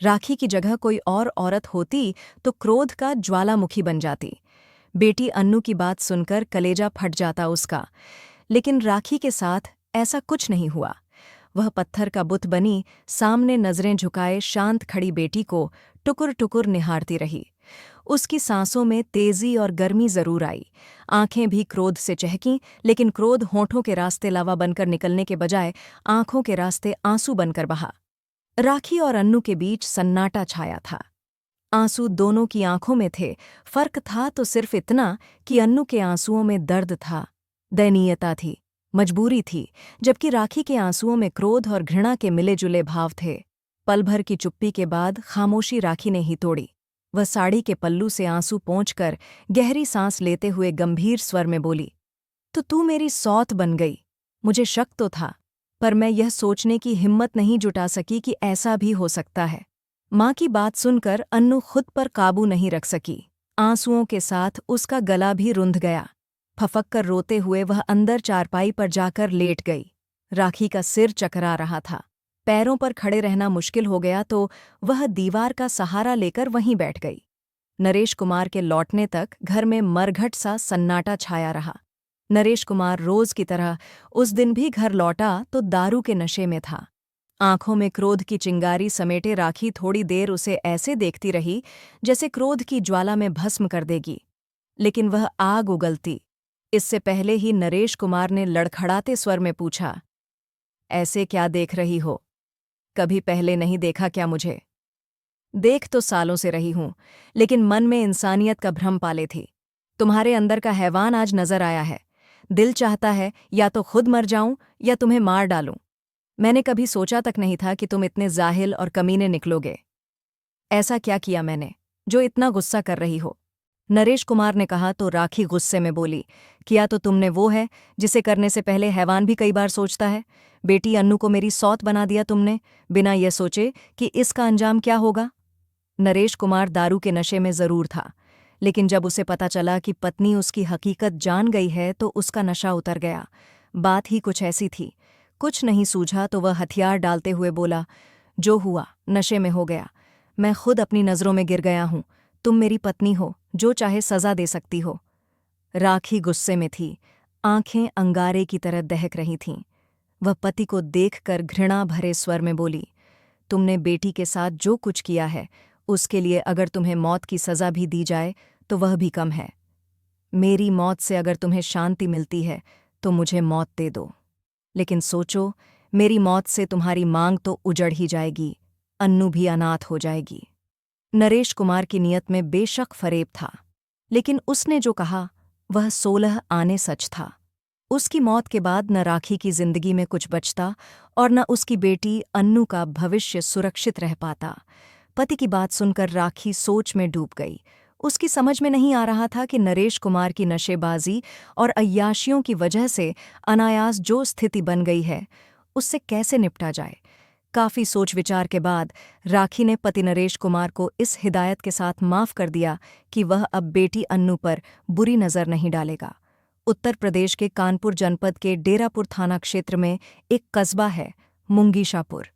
राखी की जगह कोई और औरत होती तो क्रोध का ज्वालामुखी बन जाती। बेटी अन्नू की बात सुनकर कलेजा फट जाता उसका। लेकिन राखी के साथ ऐसा कुछ नहीं हुआ। वह पत्थर का बुत बनी सामने नजरें झुकाए शांत खड़ी बेटी को टुकुर टुकुर निहारती रही। उसकी सांसों में तेजी और गर्मी जरूर आई। आंखें भी क्रोध से चहकीं, लेकिन क्रोध होठों के रास्ते लावा बनकर निकलने के बजाय आंखों के रास्ते आंसू बनकर बहा। राखी और अन्नू के बीच सन्नाटा छाया था। आंसू दोनों की आंखों में थे। फर्क था तो सिर्फ इतना कि अन्नू के आंसुओं में दर्द था, दयनीयता थी, मजबूरी थी, जबकि राखी के आंसुओं में क्रोध और घृणा के मिले जुले भाव थे। पल भर की चुप्पी के बाद खामोशी राखी ने ही तोड़ी। वह साड़ी के पल्लू से आंसू पोंछकर गहरी सांस लेते हुए गंभीर स्वर में बोली, तो तू मेरी सौत बन गई। मुझे शक तो था, पर मैं यह सोचने की हिम्मत नहीं जुटा सकी कि ऐसा भी हो सकता है। माँ की बात सुनकर अन्नू खुद पर काबू नहीं रख सकी। आंसुओं के साथ उसका गला भी रुंध गया। फफक कर रोते हुए वह अंदर चारपाई पर जाकर लेट गई। राखी का सिर चकरा रहा था। पैरों पर खड़े रहना मुश्किल हो गया तो वह दीवार का सहारा लेकर वहीं बैठ गई। नरेश कुमार के लौटने तक घर में मरघट सा सन्नाटा छाया रहा। नरेश कुमार रोज की तरह उस दिन भी घर लौटा तो दारू के नशे में था। आंखों में क्रोध की चिंगारी समेटे राखी थोड़ी देर उसे ऐसे देखती रही जैसे क्रोध की ज्वाला में भस्म कर देगी, लेकिन वह आग उगलती। इससे पहले ही नरेश कुमार ने लड़खड़ाते स्वर में पूछा, ऐसे क्या देख रही हो? कभी पहले नहीं देखा क्या मुझे? देख तो सालों से रही हूं, लेकिन मन में इंसानियत का भ्रम पाले थी। तुम्हारे अंदर का हैवान आज नजर आया है। दिल चाहता है या तो खुद मर जाऊं या तुम्हें मार डालूं। मैंने कभी सोचा तक नहीं था कि तुम इतने जाहिल और कमीने निकलोगे। ऐसा क्या किया मैंने जो इतना गुस्सा कर रही हो? नरेश कुमार ने कहा तो राखी गुस्से में बोली, किया तो तुमने वो है जिसे करने से पहले हैवान भी कई बार सोचता है। बेटी अन्नू को मेरी सौत बना दिया तुमने, बिना यह सोचे कि इसका अंजाम क्या होगा। नरेश कुमार दारू के नशे में जरूर था, लेकिन जब उसे पता चला कि पत्नी उसकी हकीकत जान गई है तो उसका नशा उतर गया। बात ही कुछ ऐसी थी। कुछ नहीं सूझा तो वह हथियार डालते हुए बोला, जो हुआ नशे में हो गया। मैं खुद अपनी नज़रों में गिर गया हूं। तुम मेरी पत्नी हो, जो चाहे सजा दे सकती हो। राखी गुस्से में थी। आंखें अंगारे की तरह दहक रही थीं। वह पति को देखकर घृणा भरे स्वर में बोली, तुमने बेटी के साथ जो कुछ किया है उसके लिए अगर तुम्हें मौत की सजा भी दी जाए तो वह भी कम है। मेरी मौत से अगर तुम्हें शांति मिलती है तो मुझे मौत दे दो, लेकिन सोचो, मेरी मौत से तुम्हारी मांग तो उजड़ ही जाएगी, अन्नू भी अनाथ हो जाएगी। नरेश कुमार की नीयत में बेशक फरेब था, लेकिन उसने जो कहा वह 16 आने सच था। उसकी मौत के बाद न राखी की जिंदगी में कुछ बचता और न उसकी बेटी अन्नू का भविष्य सुरक्षित रह पाता। पति की बात सुनकर राखी सोच में डूब गई। उसकी समझ में नहीं आ रहा था कि नरेश कुमार की नशेबाजी और अय्याशियों की वजह से अनायास जो स्थिति बन गई है उससे कैसे निपटा जाए। काफी सोच विचार के बाद राखी ने पति नरेश कुमार को इस हिदायत के साथ माफ कर दिया कि वह अब बेटी अन्नू पर बुरी नजर नहीं डालेगा। उत्तर प्रदेश के कानपुर जनपद के डेरापुर थाना क्षेत्र में एक कस्बा है, मुंगीशापुर।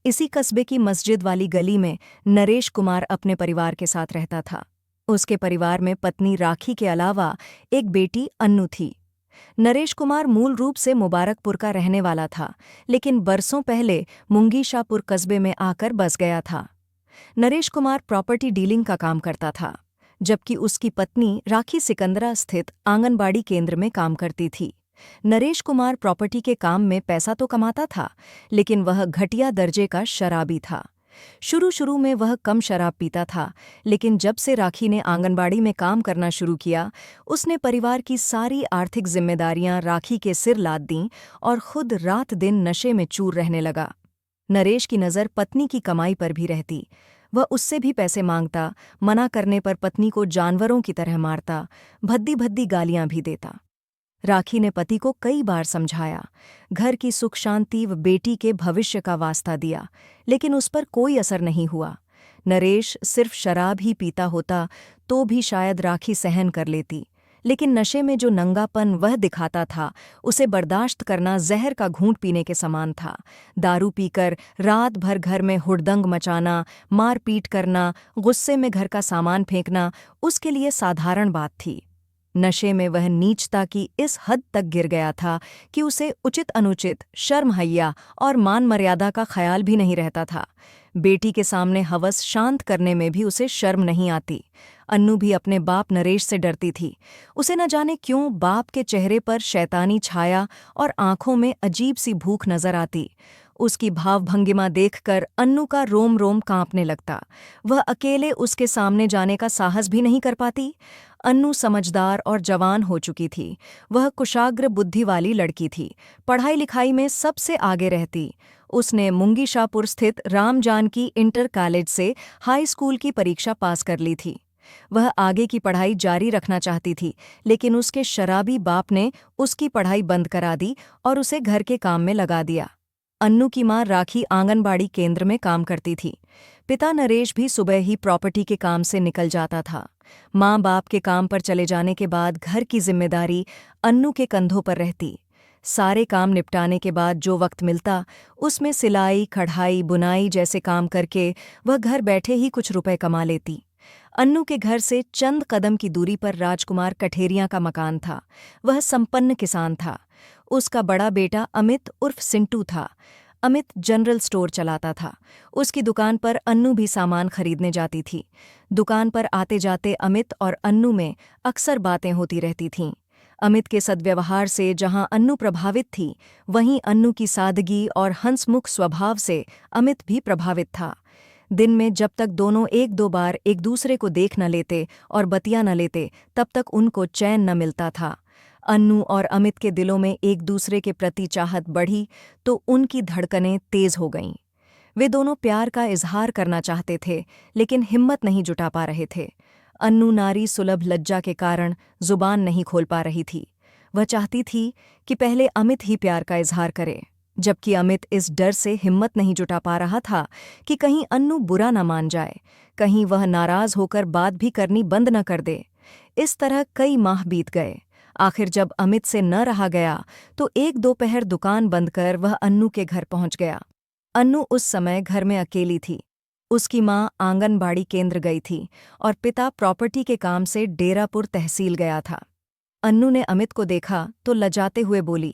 इसी कस्बे की मस्जिद वाली गली में नरेश कुमार अपने परिवार के साथ रहता था। उसके परिवार में पत्नी राखी के अलावा एक बेटी अन्नू थी। नरेश कुमार मूल रूप से मुबारकपुर का रहने वाला था, लेकिन बरसों पहले मुंगीशापुर कस्बे में आकर बस गया था। नरेश कुमार प्रॉपर्टी डीलिंग का काम करता था, जबकि उसकी पत्नी राखी सिकंदरा स्थित आंगनबाड़ी केंद्र में काम करती थी। नरेश कुमार प्रॉपर्टी के काम में पैसा तो कमाता था, लेकिन वह घटिया दर्जे का शराबी था। शुरू में वह कम शराब पीता था, लेकिन जब से राखी ने आंगनबाड़ी में काम करना शुरू किया, उसने परिवार की सारी आर्थिक जिम्मेदारियां राखी के सिर लाद दीं और खुद रात दिन नशे में चूर रहने लगा। नरेश की नज़र पत्नी की कमाई पर भी रहती। वह उससे भी पैसे मांगता, मना करने पर पत्नी को जानवरों की तरह मारता, भद्दी भद्दी गालियां भी देता। राखी ने पति को कई बार समझाया, घर की सुख शांति व बेटी के भविष्य का वास्ता दिया, लेकिन उस पर कोई असर नहीं हुआ। नरेश सिर्फ शराब ही पीता होता तो भी शायद राखी सहन कर लेती, लेकिन नशे में जो नंगापन वह दिखाता था उसे बर्दाश्त करना जहर का घूंट पीने के समान था। दारू पीकर रात भर घर में हुड़दंग मचाना, मारपीट करना, गुस्से में घर का सामान फेंकना उसके लिए साधारण बात थी। नशे में वह नीचता की इस हद तक गिर गया था कि उसे उचित अनुचित, शर्म हय्या और मान मर्यादा का ख्याल भी नहीं रहता था। बेटी के सामने हवस शांत करने में भी उसे शर्म नहीं आती। अन्नू भी अपने बाप नरेश से डरती थी। उसे न जाने क्यों बाप के चेहरे पर शैतानी छाया और आंखों में अजीब सी भूख नजर आती। उसकी भावभंगिमा देखकर अन्नू का रोम रोम कांपने लगता। वह अकेले उसके सामने जाने का साहस भी नहीं कर पाती। अन्नू समझदार और जवान हो चुकी थी। वह कुशाग्र बुद्धि वाली लड़की थी। पढ़ाई लिखाई में सबसे आगे रहती। उसने मुंगीशापुर स्थित राम जानकी इंटर कॉलेज से हाई स्कूल की परीक्षा पास कर ली थी। वह आगे की पढ़ाई जारी रखना चाहती थी, लेकिन उसके शराबी बाप ने उसकी पढ़ाई बंद करा दी और उसे घर के काम में लगा दिया। अन्नू की मां राखी आंगनबाड़ी केंद्र में काम करती थी। पिता नरेश भी सुबह ही प्रॉपर्टी के काम से निकल जाता था। माँ बाप के काम पर चले जाने के बाद घर की जिम्मेदारी अन्नू के कंधों पर रहती। सारे काम निपटाने के बाद जो वक्त मिलता उसमें सिलाई, कढ़ाई, बुनाई जैसे काम करके वह घर बैठे ही कुछ रुपए कमा लेती। अन्नू के घर से चंद कदम की दूरी पर राजकुमार कठेरिया का मकान था। वह संपन्न किसान था। उसका बड़ा बेटा अमित उर्फ सिंटू था। अमित जनरल स्टोर चलाता था। उसकी दुकान पर अन्नू भी सामान खरीदने जाती थी। दुकान पर आते जाते अमित और अन्नू में अक्सर बातें होती रहती थीं। अमित के सद्व्यवहार से जहां अन्नू प्रभावित थी, वहीं अन्नू की सादगी और हंसमुख स्वभाव से अमित भी प्रभावित था। दिन में जब तक दोनों एक दो बार एक दूसरे को देख न लेते और बतिया न लेते, तब तक उनको चैन न मिलता था। अन्नू और अमित के दिलों में एक दूसरे के प्रति चाहत बढ़ी तो उनकी धड़कनें तेज हो गईं। वे दोनों प्यार का इजहार करना चाहते थे, लेकिन हिम्मत नहीं जुटा पा रहे थे। अन्नू नारी सुलभ लज्जा के कारण जुबान नहीं खोल पा रही थी। वह चाहती थी कि पहले अमित ही प्यार का इजहार करे, जबकि अमित इस डर से हिम्मत नहीं जुटा पा रहा था कि कहीं अन्नू बुरा न मान जाए, कहीं वह नाराज होकर बात भी करनी बंद न कर दे। इस तरह कई माह बीत गए। आखिर जब अमित से न रहा गया तो एक दोपहर दुकान बंद कर वह अन्नू के घर पहुंच गया। अन्नू उस समय घर में अकेली थी। उसकी मां आंगनबाड़ी केंद्र गई थी और पिता प्रॉपर्टी के काम से डेरापुर तहसील गया था। अन्नू ने अमित को देखा तो लजाते हुए बोली,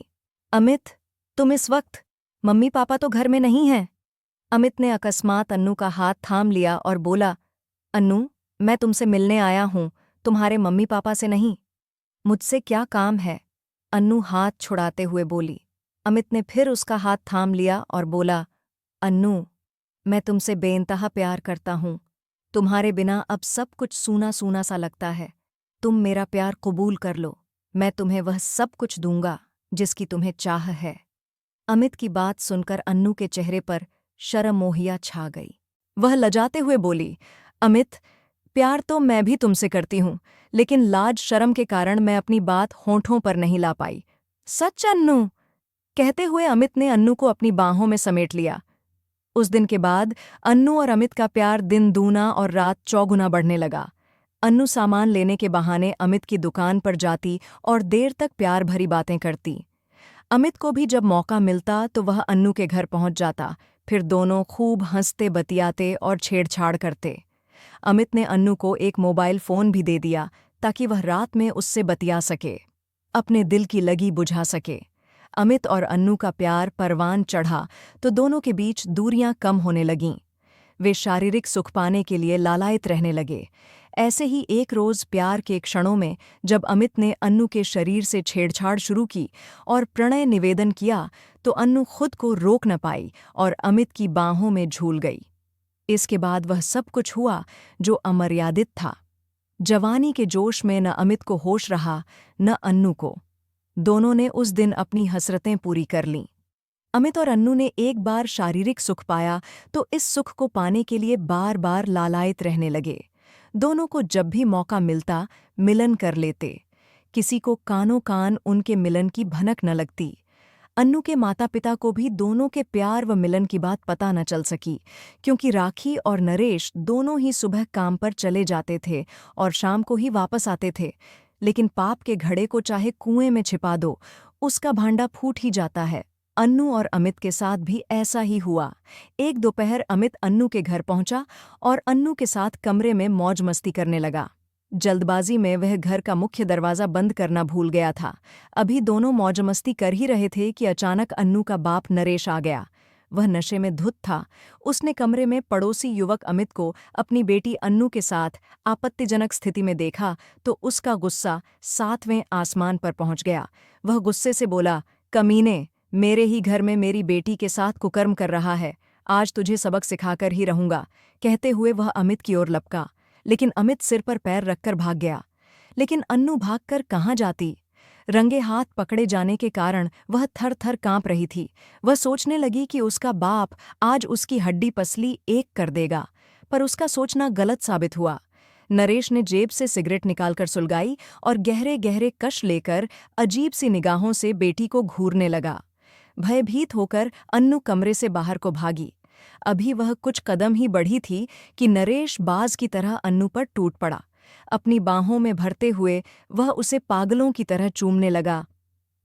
अमित, तुम इस वक्त? मम्मी पापा तो घर में नहीं हैं। अमित ने अकस्मात अन्नू का हाथ थाम लिया और बोला, अन्नू, मैं तुमसे मिलने आया हूं, तुम्हारे मम्मी पापा से नहीं। मुझसे क्या काम है? अन्नू हाथ छुड़ाते हुए बोली। अमित ने फिर उसका हाथ थाम लिया और बोला, अन्नू, मैं तुमसे बेइंतहा प्यार करता हूं। तुम्हारे बिना अब सब कुछ सूना सूना सा लगता है। तुम मेरा प्यार कबूल कर लो। मैं तुम्हें वह सब कुछ दूंगा जिसकी तुम्हें चाह है। अमित की बात सुनकर अन्नू के चेहरे पर शर्मोहिया छा गई। वह लजाते हुए बोली, अमित, प्यार तो मैं भी तुमसे करती हूं, लेकिन लाज शर्म के कारण मैं अपनी बात होंठों पर नहीं ला पाई। सच अन्नू? कहते हुए अमित ने अन्नू को अपनी बाहों में समेट लिया। उस दिन के बाद अन्नू और अमित का प्यार दिन दूना और रात चौगुना बढ़ने लगा। अन्नू सामान लेने के बहाने अमित की दुकान पर जाती और देर तक प्यार भरी बातें करती। अमित को भी जब मौका मिलता तो वह अन्नू के घर पहुंच जाता। फिर दोनों खूब हंसते बतियाते और छेड़छाड़ करते। अमित ने अन्नू को एक मोबाइल फ़ोन भी दे दिया ताकि वह रात में उससे बतिया सके, अपने दिल की लगी बुझा सके। अमित और अन्नू का प्यार परवान चढ़ा तो दोनों के बीच दूरियां कम होने लगीं। वे शारीरिक सुख पाने के लिए लालायित रहने लगे। ऐसे ही एक रोज़ प्यार के क्षणों में जब अमित ने अन्नू के शरीर से छेड़छाड़ शुरू की और प्रणय निवेदन किया, तो अन्नू खुद को रोक न पाई और अमित की बाहों में झूल गई। इसके बाद वह सब कुछ हुआ जो अमर्यादित था। जवानी के जोश में न अमित को होश रहा, न अन्नू को। दोनों ने उस दिन अपनी हसरतें पूरी कर लीं। अमित और अन्नू ने एक बार शारीरिक सुख पाया तो इस सुख को पाने के लिए बार बार लालायित रहने लगे। दोनों को जब भी मौका मिलता मिलन कर लेते। किसी को कानों कान उनके मिलन की भनक न लगती। अन्नू के माता पिता को भी दोनों के प्यार व मिलन की बात पता न चल सकी, क्योंकि राखी और नरेश दोनों ही सुबह काम पर चले जाते थे और शाम को ही वापस आते थे। लेकिन पाप के घड़े को चाहे कुएं में छिपा दो, उसका भांडा फूट ही जाता है। अन्नू और अमित के साथ भी ऐसा ही हुआ। एक दोपहर अमित अन्नू के घर पहुंचा और अन्नू के साथ कमरे में मौज मस्ती करने लगा। जल्दबाजी में वह घर का मुख्य दरवाज़ा बंद करना भूल गया था। अभी दोनों मौज मस्ती कर ही रहे थे कि अचानक अन्नू का बाप नरेश आ गया। वह नशे में धुत था। उसने कमरे में पड़ोसी युवक अमित को अपनी बेटी अन्नू के साथ आपत्तिजनक स्थिति में देखा तो उसका गुस्सा 7वें आसमान पर पहुंच गया। वह गुस्से से बोला, कमीने, मेरे ही घर में मेरी बेटी के साथ कुकर्म कर रहा है, आज तुझे सबक सिखाकर ही रहूंगा। कहते हुए वह अमित की ओर लपका, लेकिन अमित सिर पर पैर रखकर भाग गया। लेकिन अन्नू भागकर कहाँ जाती? रंगे हाथ पकड़े जाने के कारण वह थर थर कांप रही थी। वह सोचने लगी कि उसका बाप आज उसकी हड्डी पसली एक कर देगा, पर उसका सोचना गलत साबित हुआ। नरेश ने जेब से सिगरेट निकालकर सुलगाई और गहरे गहरे कश लेकर अजीब सी निगाहों से बेटी को घूरने लगा। भयभीत होकर अन्नू कमरे से बाहर को भागी। अभी वह कुछ कदम ही बढ़ी थी कि नरेश बाज की तरह अन्नू पर टूट पड़ा। अपनी बाहों में भरते हुए वह उसे पागलों की तरह चूमने लगा।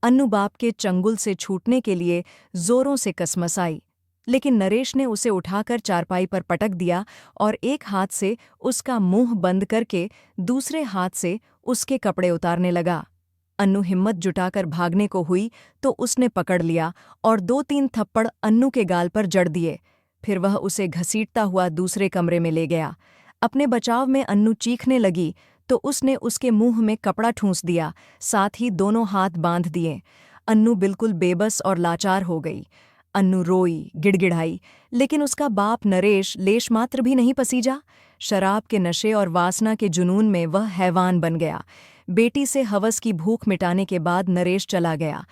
अन्नू बाप के चंगुल से छूटने के लिए जोरों से कसमसाई, लेकिन नरेश ने उसे उठाकर चारपाई पर पटक दिया और एक हाथ से उसका मुंह बंद करके दूसरे हाथ से उसके कपड़े उतारने लगा। अन्नू हिम्मत जुटाकर भागने को हुई तो उसने पकड़ लिया और 2-3 थप्पड़ अन्नू के गाल पर जड़ दिए। फिर वह उसे घसीटता हुआ दूसरे कमरे में ले गया। अपने बचाव में अन्नू चीखने लगी तो उसने उसके मुंह में कपड़ा ठूंस दिया, साथ ही दोनों हाथ बांध दिए। अन्नू बिल्कुल बेबस और लाचार हो गई। अन्नू रोई, गिड़गिड़ाई, लेकिन उसका बाप नरेश लेशमात्र भी नहीं पसीजा। शराब के नशे और वासना के जुनून में वह हैवान बन गया। बेटी से हवस की भूख मिटाने के बाद नरेश चला गया।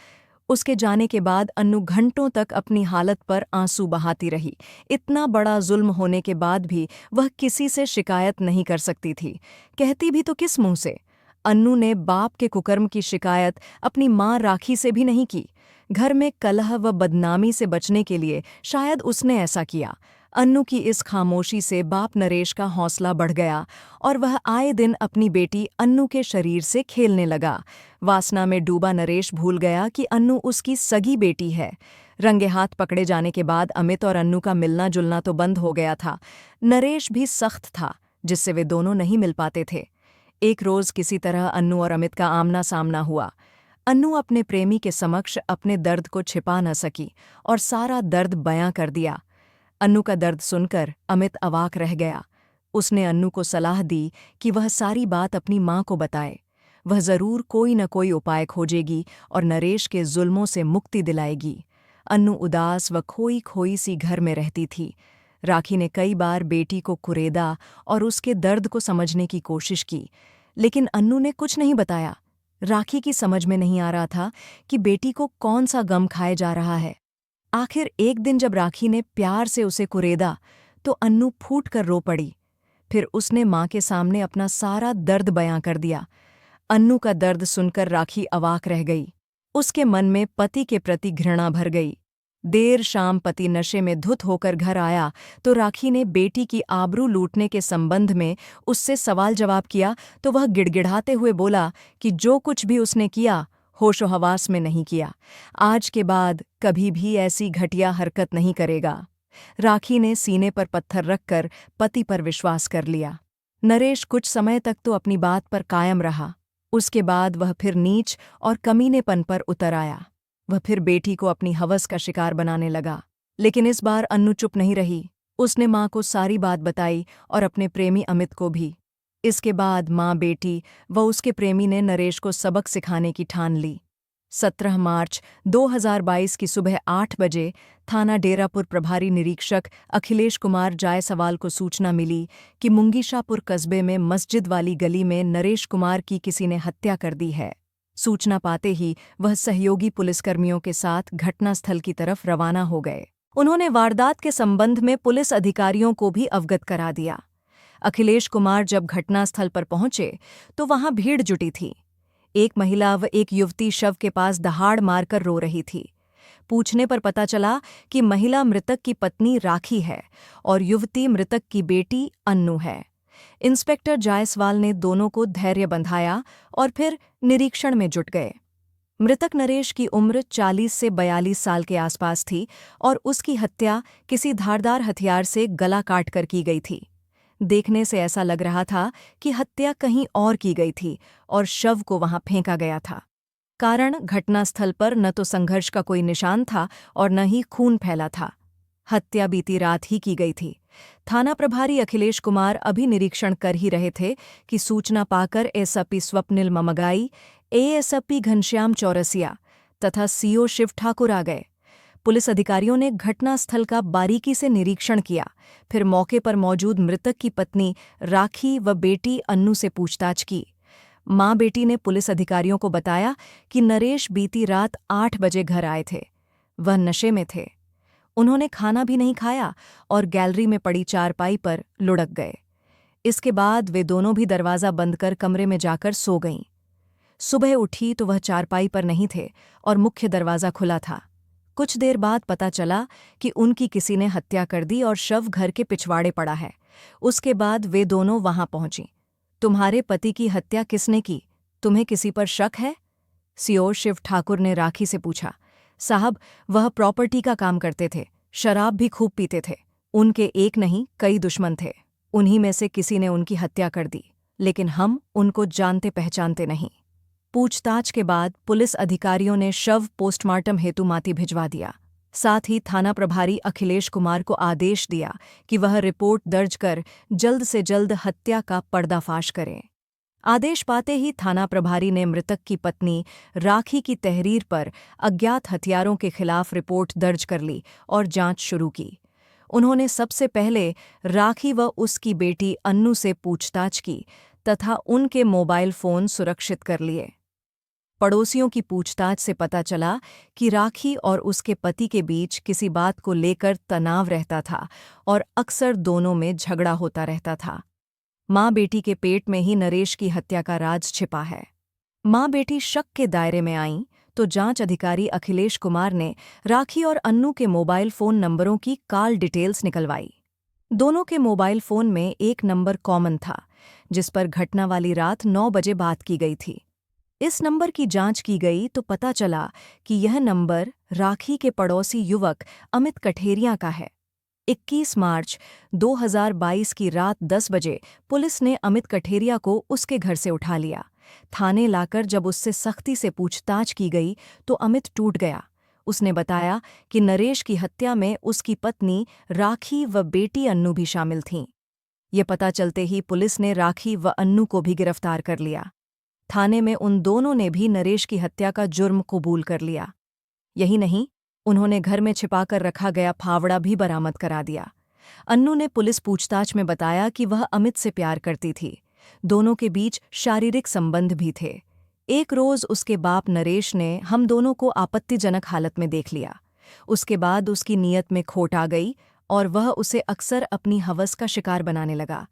उसके जाने के बाद अन्नू घंटों तक अपनी हालत पर आंसू बहाती रही। इतना बड़ा जुल्म होने के बाद भी वह किसी से शिकायत नहीं कर सकती थी। कहती भी तो किस मुंह से? अन्नू ने बाप के कुकर्म की शिकायत अपनी माँ राखी से भी नहीं की। घर में कलह व बदनामी से बचने के लिए शायद उसने ऐसा किया। अन्नू की इस खामोशी से बाप नरेश का हौसला बढ़ गया और वह आए दिन अपनी बेटी अन्नू के शरीर से खेलने लगा। वासना में डूबा नरेश भूल गया कि अन्नू उसकी सगी बेटी है। रंगे हाथ पकड़े जाने के बाद अमित और अन्नू का मिलना जुलना तो बंद हो गया था। नरेश भी सख्त था, जिससे वे दोनों नहीं मिल पाते थे। एक रोज किसी तरह अन्नू और अमित का आमना सामना हुआ। अन्नू अपने प्रेमी के समक्ष अपने दर्द को छिपा न सकी और सारा दर्द बयां कर दिया। अन्नू का दर्द सुनकर अमित अवाक रह गया। उसने अन्नू को सलाह दी कि वह सारी बात अपनी माँ को बताए। वह जरूर कोई न कोई उपाय खोजेगी और नरेश के जुल्मों से मुक्ति दिलाएगी। अन्नू उदास व खोई खोई सी घर में रहती थी। राखी ने कई बार बेटी को कुरेदा और उसके दर्द को समझने की कोशिश की, लेकिन अन्नू ने कुछ नहीं बताया। राखी की समझ में नहीं आ रहा था कि बेटी को कौन सा गम खाए जा रहा है। आखिर एक दिन जब राखी ने प्यार से उसे कुरेदा तो अन्नू फूट कर रो पड़ी। फिर उसने माँ के सामने अपना सारा दर्द बयां कर दिया। अन्नू का दर्द सुनकर राखी अवाक रह गई। उसके मन में पति के प्रति घृणा भर गई। देर शाम पति नशे में धुत होकर घर आया तो राखी ने बेटी की आबरू लूटने के संबंध में उससे सवाल जवाब किया तो वह गिड़गिड़ाते हुए बोला कि जो कुछ भी उसने किया होशो हवास में नहीं किया, आज के बाद कभी भी ऐसी घटिया हरकत नहीं करेगा। राखी ने सीने पर पत्थर रखकर पति पर विश्वास कर लिया। नरेश कुछ समय तक तो अपनी बात पर कायम रहा। उसके बाद वह फिर नीच और कमीनेपन पर उतर आया। वह फिर बेटी को अपनी हवस का शिकार बनाने लगा। लेकिन इस बार अन्नू चुप नहीं रही। उसने माँ को सारी बात बताई और अपने प्रेमी अमित को भी। इसके बाद माँ, बेटी व उसके प्रेमी ने नरेश को सबक सिखाने की ठान ली। 17 मार्च 2022 की सुबह 8 बजे थाना डेरापुर प्रभारी निरीक्षक अखिलेश कुमार जायसवाल को सूचना मिली कि मुंगीशापुर कस्बे में मस्जिद वाली गली में नरेश कुमार की किसी ने हत्या कर दी है। सूचना पाते ही वह सहयोगी पुलिसकर्मियों के साथ घटनास्थल की तरफ रवाना हो गए। उन्होंने वारदात के संबंध में पुलिस अधिकारियों को भी अवगत करा दिया। अखिलेश कुमार जब घटनास्थल पर पहुंचे तो वहां भीड़ जुटी थी। एक महिला व एक युवती शव के पास दहाड़ मारकर रो रही थी। पूछने पर पता चला कि महिला मृतक की पत्नी राखी है और युवती मृतक की बेटी अन्नू है। इंस्पेक्टर जायसवाल ने दोनों को धैर्य बंधाया और फिर निरीक्षण में जुट गए। मृतक नरेश की उम्र 40 से 42 साल के आसपास थी और उसकी हत्या किसी धारदार हथियार से गला काटकर की गई थी। देखने से ऐसा लग रहा था कि हत्या कहीं और की गई थी और शव को वहां फेंका गया था। कारण घटनास्थल पर न तो संघर्ष का कोई निशान था और न ही खून फैला था। हत्या बीती रात ही की गई थी। थाना प्रभारी अखिलेश कुमार अभी निरीक्षण कर ही रहे थे कि सूचना पाकर एसपी स्वप्निल ममगाई, एएसपी घनश्याम चौरसिया तथा सीओ शिव ठाकुर आ गए। पुलिस अधिकारियों ने घटनास्थल का बारीकी से निरीक्षण किया, फिर मौके पर मौजूद मृतक की पत्नी राखी व बेटी अन्नू से पूछताछ की। मां बेटी ने पुलिस अधिकारियों को बताया कि नरेश बीती रात 8 बजे घर आए थे। वह नशे में थे। उन्होंने खाना भी नहीं खाया और गैलरी में पड़ी चारपाई पर लुढ़क गए। इसके बाद वे दोनों भी दरवाज़ा बंद कर कमरे में जाकर सो गईं। सुबह उठी तो वह चारपाई पर नहीं थे और मुख्य दरवाज़ा खुला था। कुछ देर बाद पता चला कि उनकी किसी ने हत्या कर दी और शव घर के पिछवाड़े पड़ा है। उसके बाद वे दोनों वहां पहुंची। तुम्हारे पति की हत्या किसने की? तुम्हें किसी पर शक है? सीओ शिव ठाकुर ने राखी से पूछा। साहब, वह प्रॉपर्टी का काम करते थे, शराब भी खूब पीते थे। उनके एक नहीं कई दुश्मन थे। उन्हीं में से किसी ने उनकी हत्या कर दी, लेकिन हम उनको जानते पहचानते नहीं। पूछताछ के बाद पुलिस अधिकारियों ने शव पोस्टमार्टम हेतु माती भिजवा दिया। साथ ही थाना प्रभारी अखिलेश कुमार को आदेश दिया कि वह रिपोर्ट दर्ज कर जल्द से जल्द हत्या का पर्दाफाश करें। आदेश पाते ही थाना प्रभारी ने मृतक की पत्नी राखी की तहरीर पर अज्ञात हथियारों के खिलाफ रिपोर्ट दर्ज कर ली और जांच शुरू की। उन्होंने सबसे पहले राखी व उसकी बेटी अन्नू से पूछताछ की तथा उनके मोबाइल फ़ोन सुरक्षित कर लिए। पड़ोसियों की पूछताछ से पता चला कि राखी और उसके पति के बीच किसी बात को लेकर तनाव रहता था और अक्सर दोनों में झगड़ा होता रहता था। माँ बेटी के पेट में ही नरेश की हत्या का राज छिपा है। माँ बेटी शक के दायरे में आईं तो जांच अधिकारी अखिलेश कुमार ने राखी और अन्नू के मोबाइल फ़ोन नंबरों की कॉल डिटेल्स निकलवाई। दोनों के मोबाइल फ़ोन में एक नंबर कॉमन था, जिस पर घटना वाली रात 9 बजे बात की गई थी। इस नंबर की जांच की गई तो पता चला कि यह नंबर राखी के पड़ोसी युवक अमित कठेरिया का है। 21 मार्च 2022 की रात 10 बजे पुलिस ने अमित कठेरिया को उसके घर से उठा लिया। थाने लाकर जब उससे सख्ती से पूछताछ की गई तो अमित टूट गया। उसने बताया कि नरेश की हत्या में उसकी पत्नी राखी व बेटी अन्नू भी शामिल थीं। ये पता चलते ही पुलिस ने राखी व अन्नू को भी गिरफ्तार कर लिया। थाने में उन दोनों ने भी नरेश की हत्या का जुर्म कबूल कर लिया। यही नहीं, उन्होंने घर में छिपाकर रखा गया फावड़ा भी बरामद करा दिया। अन्नू ने पुलिस पूछताछ में बताया कि वह अमित से प्यार करती थी। दोनों के बीच शारीरिक संबंध भी थे। एक रोज उसके बाप नरेश ने हम दोनों को आपत्तिजनक हालत में देख लिया। उसके बाद उसकी नीयत में खोट आ गई और वह उसे अक्सर अपनी हवस का शिकार बनाने लगा।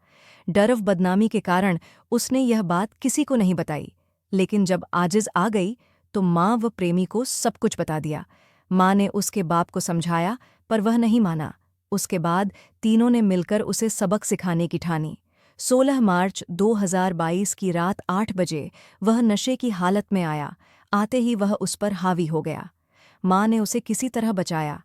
डर व बदनामी के कारण उसने यह बात किसी को नहीं बताई, लेकिन जब आजिज़ आ गई तो माँ व प्रेमी को सब कुछ बता दिया। माँ ने उसके बाप को समझाया पर वह नहीं माना। उसके बाद तीनों ने मिलकर उसे सबक सिखाने की ठानी। 16 मार्च 2022 की रात 8 बजे वह नशे की हालत में आया। आते ही वह उस पर हावी हो गया। माँ ने उसे किसी तरह बचाया।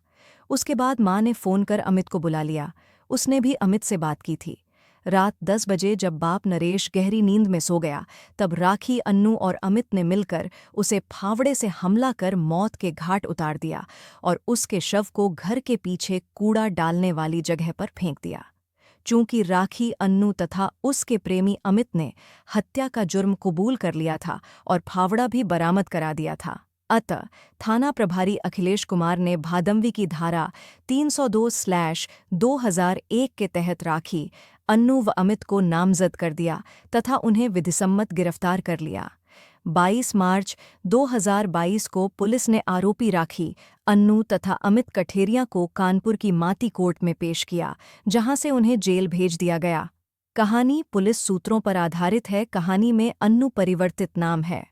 उसके बाद माँ ने फ़ोन कर अमित को बुला लिया। उसने भी अमित से बात की थी। रात 10 बजे जब बाप नरेश गहरी नींद में सो गया तब राखी, अन्नू और अमित ने मिलकर उसे फावड़े से हमला कर मौत के घाट उतार दिया और उसके शव को घर के पीछे कूड़ा डालने वाली जगह पर फेंक दिया। चूंकि राखी, अन्नू तथा उसके प्रेमी अमित ने हत्या का जुर्म कबूल कर लिया था और फावड़ा भी बरामद करा दिया था, अतः थाना प्रभारी अखिलेश कुमार ने भादंवी की धारा 302/2001 के तहत राखी, अन्नू व अमित को नामजद कर दिया तथा उन्हें विधिसम्मत गिरफ्तार कर लिया। 22 मार्च 2022 को पुलिस ने आरोपी राखी, अन्नू तथा अमित कठेरिया को कानपुर की माती कोर्ट में पेश किया, जहां से उन्हें जेल भेज दिया गया। कहानी पुलिस सूत्रों पर आधारित है। कहानी में अन्नू परिवर्तित नाम है।